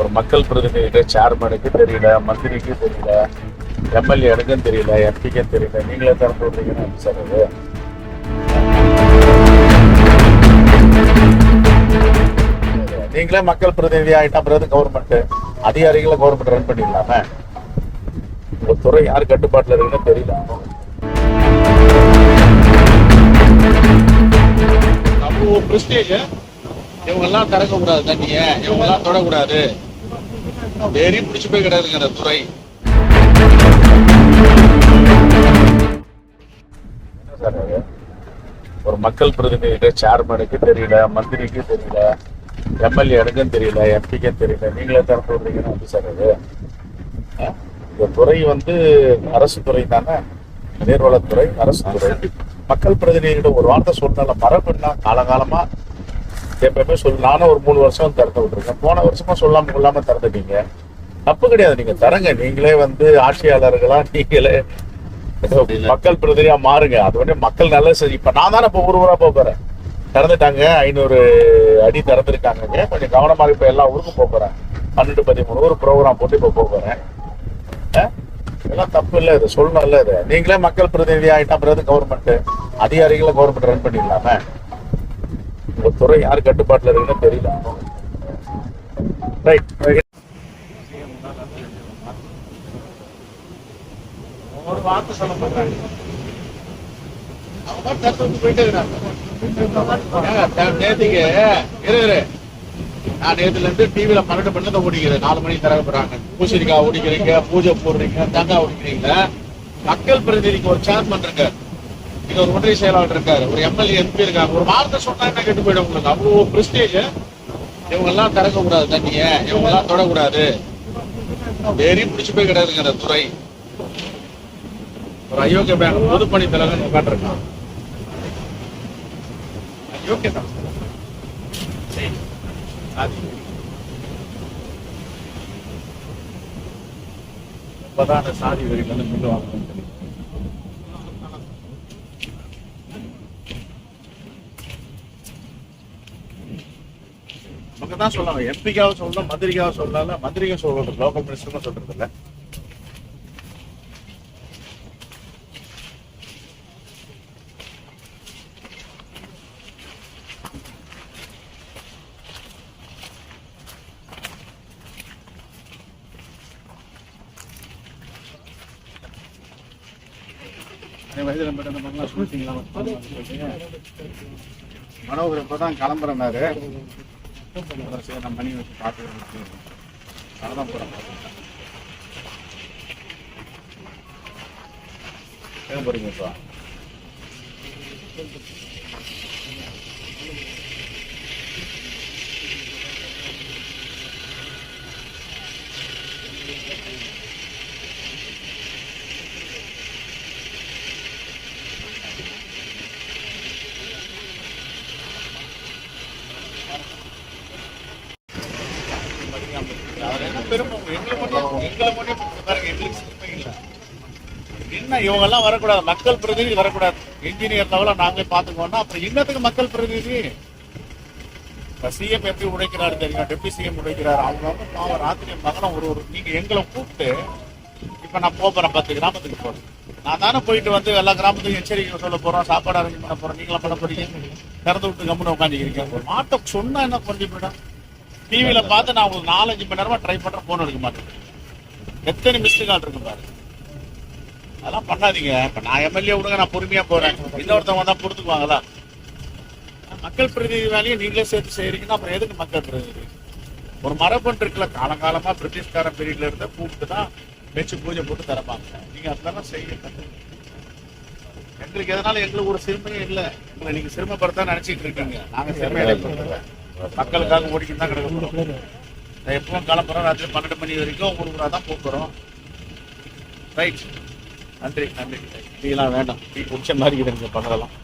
ஒரு மக்கள் பிரதிநிதிகிட்ட சேர்மனுக்கு தெரியல, மந்திரிக்கு தெரியல, எம்எல்ஏ எனக்கும் தெரியல, எம்பிக்கும் தெரியல, நீங்களே திறந்து விடுறீங்கன்னா எப்படி சார் அது? நீங்களே மக்கள் பிரதிநிதி ஆகிட்டா அப்புறம் கவர்மெண்ட் அதிகாரிகளை கவர்மெண்ட் ரன் பண்ணிடலாமே. உங்க துறை யார் கட்டுப்பாட்டில் இருக்குன்னு தெரியல. நம்ம பிரஸ்டேஜ் இவங்க எல்லாம் திறக்க கூடாது, தண்ணிய இவங்க எல்லாம் தொடக்கூடாது, வெறி பிடிச்சு போய் கிடையாதுங்க அந்த துறை. ஒரு மக்கள் பிரதிநிதிகிட்ட சேர்மனுக்கு தெரியல, மந்திரிக்கு தெரியல, எம்எல்ஏ எனக்கும் தெரியல, எம்பிக்கும் தெரியல, நீங்களே திறந்து விடுறீங்கன்னா எப்படி சார் அது? இந்த துறை அரசு துறை தானே, நீர்வளத்துறை அரசு துறை. மக்கள் பிரதிநிதிகிட்ட ஒரு வார்த்தை சொன்னால மரபுன்னா காலகாலமா எப்பவுமே நானும் ஒரு 3 வருஷம் திறந்து விட்டுருக்கேன். போன வருஷமா சொல்லாம கொள்ளாம திறந்துட்டீங்க, தப்பு கிடையாது. நீங்க தரங்க, நீங்களே ஆட்சியாளர்களா நீங்களே மக்கள் பிரதிநிதியா மாறுங்க. அது மக்கள் நல்ல சரி. இப்ப நான் தானே இப்ப ஊரா போறேன், திறந்துட்டாங்க 500 அடி திறந்துருக்காங்க. கொஞ்சம் கவனமா இப்ப எல்லா ஊருக்கும் போறேன். 12-13 ஊர் ப்ரோக்ராம் போட்டு இப்ப போறேன். இதெல்லாம் தப்பு இல்லை, இது சொல்லணும் இல்ல. இது நீங்களே மக்கள் பிரதிநிதி ஆகிட்டா அப்புறம் கவர்மெண்ட் அதிகாரிகளை கவர்மெண்ட் ரன் பண்ணிடலாமே. உங்க துறை யார் கட்டுப்பாட்டில் இருக்குன்னு தெரியல. ரைட், ஒரு வார்த்தை சொல்ல மாட்டாங்க, அவங்க தத்து போயிட்டே இருக்கிறாங்க. நேற்றுக்கு நான் நேற்றுல இருந்து டிவியில 12 மணி தான் ஓடிக்கிறேன். 4 மணிக்கு திறக்க போறாங்க. பூசணிக்காய் ஓடிக்கிறீங்க, பூஜை போடுறீங்க, தேங்காய் ஓடிக்கிறீங்க. மக்கள் பிரதிநிதிக்கு ஒரு சேர்மன் இருக்காரு, இங்க ஒரு ஒன்றிய செயலாளர் இருக்காரு, ஒரு எம்எல்ஏ எம்பி இருக்காங்க. ஒரு வார்த்தை சொன்னா என்ன கெட்டு போயிடும் உங்களுக்கு. அவ்வளவு பிரஸ்டேஜ் இவங்க எல்லாம் திறக்க கூடாது, தண்ணிய இவங்க எல்லாம் தொடக்கூடாது, வெறி பிடிச்சு போய் கிடையாதுங்க அந்த துறை. ஒரு அயோக்கிய பேங்க் பொதுப்பணி தலைவர் உட்காந்துருக்கான். அயோக்கியதான் இப்பதான் அந்த சாதி வெறியில மில்லு வாங்கணும்னு தெரியும். நமக்கு தான் சொல்லலாம், எம்பிக்காக சொல்லலாம், மந்திரிக்காக சொல்லல, மந்திரிக்கும் சொல்றது, லோக்கல் மினிஸ்டரும் சொல்றது இல்ல. மனோகர் இப்பதான் கிளம்புறனாரு, நான் மணி வச்சு பார்த்து அதான் போறேன். எங்க போறீங்க இப்போ? என்ன இவங்க எல்லாம் வரக்கூடாது, மக்கள் பிரதிநிதி வரக்கூடாது, இன்ஜினியர் லெவல நாங்களே பாத்துக்கோன்னா அப்புறம் இன்னத்துக்கு மக்கள் பிரதிநிதி? சிஎம் எப்படி உழைக்கிறாரு தெரியும், டெப்டி சிஎம் உழைக்கிறாரு. அவங்க பாவம் ராத்திரி மகனம் ஒரு நீங்க எங்களை கூப்பிட்டு இப்ப நான் போறேன் 10 கிராமத்துக்கு போறேன். நான் தானே போயிட்டு எல்லா கிராமத்துக்கும் எச்சரிக்கை சொல்ல போறோம், சாப்பாடு அரேஞ்ச் பண்ண போறோம். நீங்களும் பண்ண போறீங்க, திறந்து விட்டு கம்முன்னு உட்காந்துக்கிறீங்க. ஒரு மாட்டை சொன்னா என்ன கொஞ்சம் போயிடும். டிவியில பார்த்து நான் ஒரு 4-5 மணி நேரமா ட்ரை பண்றேன், போன் எடுக்க மாட்டேன். எத்தனை மிஸ்டு கால் இருக்கு பாரு. அதெல்லாம் பண்ணாதீங்க. இப்ப நான் எம்எல்ஏ விடுங்க, நான் பொறுமையா போறேன். இன்னொருத்தவங்க தான் பொறுத்துக்குவாங்களா? மக்கள் பிரதிநிதி வேலையை நீங்களே சேர்த்து செய்யறீங்கன்னா அப்புறம் எதுக்கு மக்கள் பிரதிநிதி? ஒரு மரபு இருக்குல்ல, காலங்காலமா பிரிட்டிஷ்காரன் பீரியட்ல இருந்து கூப்பிட்டு தான் வச்சு பூஜை போட்டு தரப்பாங்க. நீங்க அதெல்லாம் செய்ய எங்களுக்கு எதனால எங்களுக்கு ஒரு சிறுமையும் இல்லை. எங்களை நீங்க சிறுமைப்படுத்த நினைச்சிட்டு இருக்கீங்க. நாங்க சிறுமையை மக்களுக்காக ஓடிக்கிட்டு தான் கிடக்கிறோம். எப்பவும் கிளம்புறோம், ராத்திரி 12 மணி வரைக்கும் ஊருக்குறா தான் போக்குறோம். ரைட், நன்றி நன்றி. டீலாம் வேண்டாம், டீ குடிச்ச மாதிரி இருக்கு பண்ணலாம்.